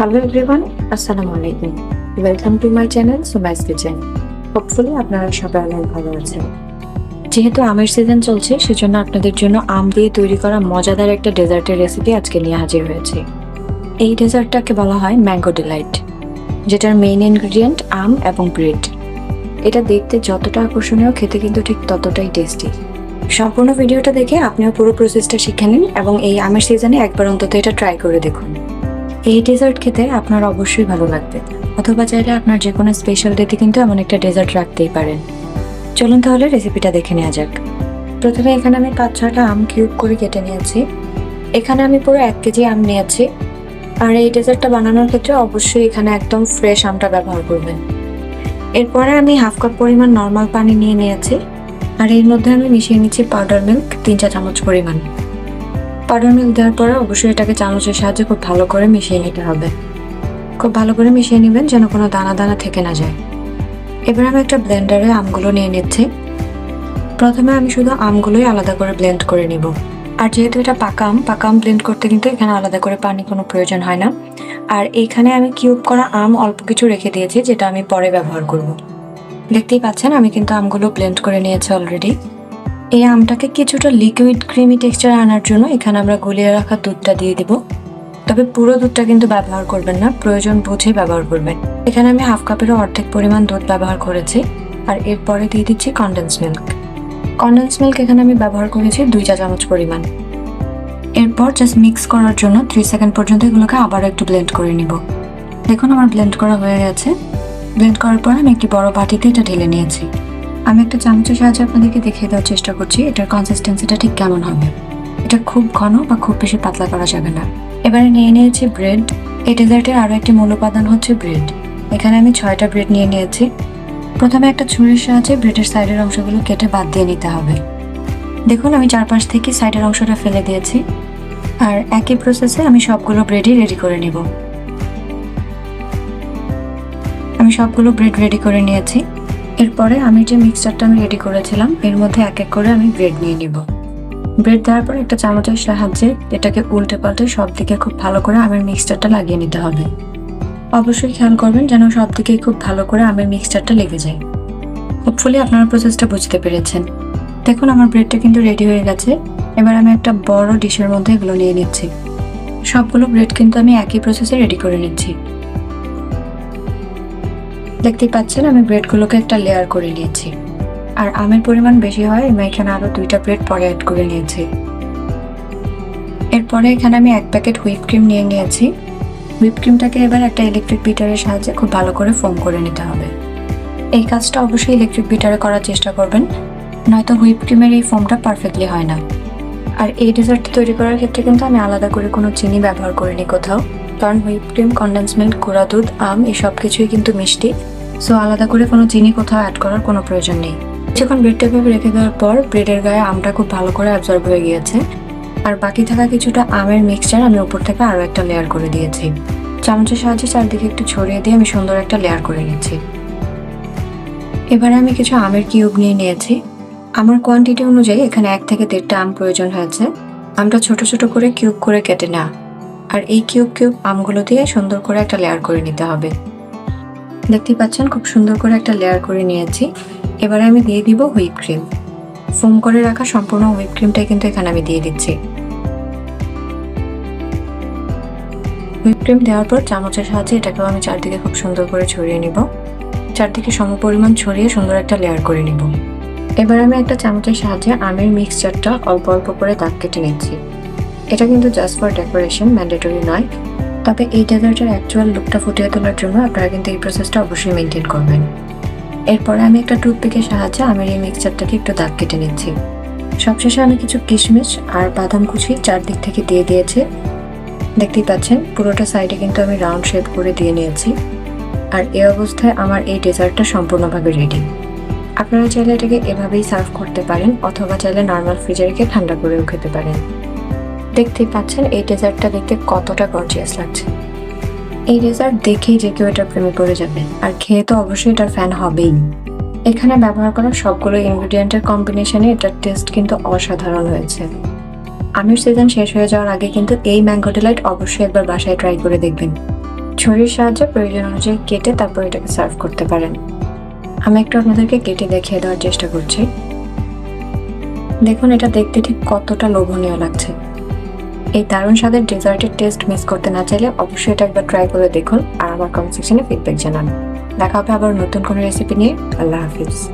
Hello everyone, আসসালামু আলাইকুম। Welcome to my channel Sumai's kitchen. Hopefully আপনারা সবাই অনেক ভালো আছেন। যেহেতু আমের সিজন চলছে, সেজন্য আপনাদের জন্য আম দিয়ে তৈরি করা মজাদার একটা ডেজার্টের রেসিপি আজকে নিয়ে হাজির হয়েছে। এই ডেজার্টটাকে বলা হয় ম্যাঙ্গো ডিলাইট, যেটার মেইন ইনগ্রিডিয়েন্ট আম এবং ব্রেড। এটা দেখতে যতটা আকর্ষণীয়, খেতে কিন্তু ঠিক ততটাই টেস্টি। সম্পূর্ণ ভিডিওটা দেখে আপনিও পুরো প্রসেসটা শিখে নিন এবং এই আমের সিজনে একবার অন্তত এটা ট্রাই করে দেখুন। এই ডেজার্ট খেতে আপনার অবশ্যই ভালো লাগবে, অথবা চাইলে আপনার যে কোনো স্পেশাল ডেতে কিন্তু এমন একটা ডেজার্ট রাখতেই পারেন। চলুন তাহলে রেসিপিটা দেখে নেওয়া যাক। প্রথমে এখানে আমি 5-6টা আম কিউব করে কেটে নিয়েছি। এখানে আমি পুরো 1 কেজি আম নিয়েছি। আর এই ডেজার্টটা বানানোর ক্ষেত্রে অবশ্যই এখানে একদম ফ্রেশ আমটা ব্যবহার করবেন। এরপরে আমি 1/2 কাপ পরিমাণ নর্মাল পানি নিয়ে নিয়েছি। আর এর মধ্যে আমি মিশিয়ে নিচ্ছি পাউডার মিল্ক 3 চা চামচ পরিমাণ। পাউডার মিল্ক দেওয়ার পরে অবশ্যই এটাকে চামচের সাহায্যে খুব ভালো করে মিশিয়ে নিতে হবে। খুব ভালো করে মিশিয়ে নেবেন যেন কোনো দানা দানা থেকে না যায়। এবার আমি একটা ব্লেন্ডারে আমগুলো নিয়ে নিচ্ছি। প্রথমে আমি শুধু আমগুলোই আলাদা করে ব্লেন্ড করে নিব। আর যেহেতু এটা পাকা আম ব্লেন্ড করতে কিন্তু এখানে আলাদা করে পানি কোনো প্রয়োজন হয় না। আর এইখানে আমি কিউব করা আম অল্প কিছু রেখে দিয়েছি, যেটা আমি পরে ব্যবহার করব। দেখতেই পাচ্ছেন আমি কিন্তু আমগুলো ব্লেন্ড করে নিয়েছি অলরেডি। এই আমটাকে কিছুটা লিকুইড ক্রিমি টেক্সচার আনার জন্য এখানে আমরা গুলিয়ে রাখা দুধটা দিয়ে দিব। তবে পুরো দুধটা কিন্তু ব্যবহার করবেন না, প্রয়োজন বুঝে ব্যবহার করবেন। এখানে আমি 1/2 কাপেরও অর্ধেক পরিমাণ দুধ ব্যবহার করেছি। আর এরপরে দিয়ে দিচ্ছি কনডেন্স মিল্ক। কনডেন্স মিল্ক এখানে আমি ব্যবহার করেছি 2 চা চামচ পরিমাণ। এরপর জাস্ট মিক্স করার জন্য 3 সেকেন্ড পর্যন্ত এগুলোকে আবার একটু ব্লেন্ড করে নিব। দেখুন আমার ব্লেন্ড করা হয়ে গেছে। ব্লেন্ড করার পর আমি একটি বড় বাটিতে এটা ঢেলে নিয়েছি। আমি একটা চামচের সাহায্যে আপনাদেরকে দেখিয়ে দেওয়ার চেষ্টা করছি এটার কনসিস্টেন্সিটা ঠিক কেমন হবে। এটা খুব ঘন বা খুব বেশি পাতলা করা যাবে না। এবারে নিয়ে নিয়েছি ব্রেড। এই ডেজার্টের আরও একটি মূল উপাদান হচ্ছে ব্রেড। এখানে আমি 6টা ব্রেড নিয়ে নিয়েছি। প্রথমে একটা ছুরির সাহায্যে ব্রেডের সাইডের অংশগুলো কেটে বাদ দিয়ে নিতে হবে। দেখুন আমি চারপাশ থেকে সাইডের অংশটা ফেলে দিয়েছি। আর একই প্রসেসে আমি সবগুলো ব্রেডই রেডি করে নিব। আমি সবগুলো ব্রেড রেডি করে নিয়েছি। এরপরে আমি যে মিক্সচারটা আমি রেডি করেছিলাম এর মধ্যে এক এক করে আমি ব্রেড নিয়ে নিব। ব্রেড দেওয়ার পর একটা চামচের সাহায্যে এটাকে উল্টে পাল্টে সব দিকে খুব ভালো করে আমের মিক্সচারটা লাগিয়ে নিতে হবে। অবশ্যই খেয়াল করবেন যেন সব দিকেই খুব ভালো করে আমের মিক্সচারটা লেগে যায়। হোপফুলি আপনারা প্রসেসটা বুঝতে পেরেছেন। দেখুন আমার ব্রেডটা কিন্তু রেডি হয়ে গেছে। এবার আমি একটা বড় ডিশের মধ্যে এগুলো নিয়ে নিচ্ছি। সবগুলো ব্রেড কিন্তু আমি একই প্রসেসে রেডি করে নিচ্ছি। দেখতেই পাচ্ছেন আমি ব্রেডগুলোকে একটা লেয়ার করে নিয়েছি। আর আমের পরিমাণ বেশি হয় আমি এখানে আরো 2টা ব্রেড পরে অ্যাড করে নিয়েছি। এরপরে এখানে আমি 1 প্যাকেট হুইপ ক্রিম নিয়ে নিয়েছি। হুইপ ক্রিমটাকে এবার একটা ইলেকট্রিক বিটারের সাহায্যে খুব ভালো করে ফোম করে নিতে হবে। এই কাজটা অবশ্যই ইলেকট্রিক বিটারে করার চেষ্টা করবেন, নয়তো হুইপ ক্রিমের এই ফোমটা পারফেক্টলি হয় না। আর এই ডেজার্টটি তৈরি করার ক্ষেত্রে কিন্তু আমি আলাদা করে কোনো চিনি ব্যবহার করিনি কোথাও, কারণ হুইপ ক্রিম, কনডেন্স মিল্ক, গুঁড়া দুধ, আম এই সব কিছুই কিন্তু মিষ্টি। সো আলাদা করে কোনো চিনি কোথাও অ্যাড করার কোনো প্রয়োজন নেই। যখন ব্রেডটা ভেবে রেখে দেওয়ার পর ব্রেডের গায়ে আমটা খুব ভালো করে অ্যাবজর্ব হয়ে গিয়েছে। আর বাকি থাকা কিছুটা আমের মিক্সচার আমি উপর থেকে আরও একটা লেয়ার করে দিয়েছি। চামচের সাহায্যে চারদিকে একটু ছড়িয়ে দিয়ে আমি সুন্দর একটা লেয়ার করে নিচ্ছি। এবারে আমি কিছু আমের কিউব নিয়ে নিয়েছি। আমার কোয়ান্টিটি অনুযায়ী এখানে 1 থেকে 1.5টা আম প্রয়োজন হয়েছে। আমটা ছোট ছোট করে কিউব করে কেটে নেওয়া। আর এই কিউব আমগুলো দিয়ে সুন্দর করে একটা লেয়ার করে নিতে হবে। দেখতেই পাচ্ছেন খুব সুন্দর করে একটা লেয়ার করে নিয়েছি। এবারে আমি দিয়ে দিব হুইপ ক্রিম। ফোম করে রাখা সম্পূর্ণ হুইপ ক্রিমটাই কিন্তু এখানে আমি দিয়ে দিচ্ছি। হুইপ ক্রিম দেওয়ার পর চামচের সাহায্যে এটাকেও আমি চারদিকে খুব সুন্দর করে ছড়িয়ে নিব। চারদিকে সমপরিমাণ ছড়িয়ে সুন্দর একটা লেয়ার করে নিব। এবার আমি একটা চামচের সাহায্যে আমের মিক্সচারটা অল্প অল্প করে দাগ কেটে নিচ্ছি। এটা কিন্তু জাস্ট ফর ডেকোরেশন, ম্যান্ডেটরি নয়। তবে এই ডেজার্টের অ্যাকচুয়াল লুকটা ফুটিয়ে তোলার জন্য আপনারা কিন্তু এই প্রসেসটা অবশ্যই মেনটেন করবেন। এরপরে আমি একটা টুথপিকের সাহায্যে আমের এই মিক্সচারটাকে একটু দাগ কেটে নিচ্ছি। সবশেষে আমি কিছু কিশমিশ আর বাদাম কুচি চারদিক থেকে দিয়ে দিয়েছি। দেখতেই পাচ্ছেন পুরোটা সাইডে কিন্তু আমি রাউন্ড শেপ করে দিয়ে নিয়েছি। আর এই অবস্থায় আমার এই ডেজার্টটা সম্পূর্ণভাবে রেডি। আপনারা চাইলে এটাকে এভাবেই সার্ভ করতে পারেন, অথবা চাইলে নর্মাল ফ্রিজে রেখে ঠান্ডা করেও খেতে পারেন। দেখতেই পাচ্ছেন এই ডেজার্টটা দেখতে কতটা গর্জিয়াস লাগছে। এই ডেজার্ট দেখেই যে কেউ এটার প্রেমে পড়ে যাবে, আর খেয়ে তো অবশ্যই এটার ফ্যান হবেই। এখানে ব্যবহার করা সবগুলো ইনগ্রিডিয়েন্টের কম্বিনেশনে এটার টেস্ট কিন্তু অসাধারণ হয়েছে। আমের সিজন শেষ হয়ে যাওয়ার আগে কিন্তু এই ম্যাঙ্গো ডিলাইট অবশ্যই একবার বাসায় ট্রাই করে দেখবেন। ছুরির সাহায্যে প্রয়োজন অনুযায়ী কেটে তারপর এটাকে সার্ভ করতে পারেন। আমি একটু আপনাদেরকে কেটে দেখিয়ে দেওয়ার চেষ্টা করছি। দেখুন এটা দেখতে ঠিক কতটা লোভনীয় লাগছে। এই দারুণ স্বাদের ডেজার্টের টেস্ট মিস করতে না চাইলে অবশ্যই এটা একবার ট্রাই করে দেখুন আর আমার কমেন্ট সেকশনে ফিডব্যাক জানান। দেখা হবে আবার নতুন কোনো রেসিপি নিয়ে। আল্লাহ হাফিজ।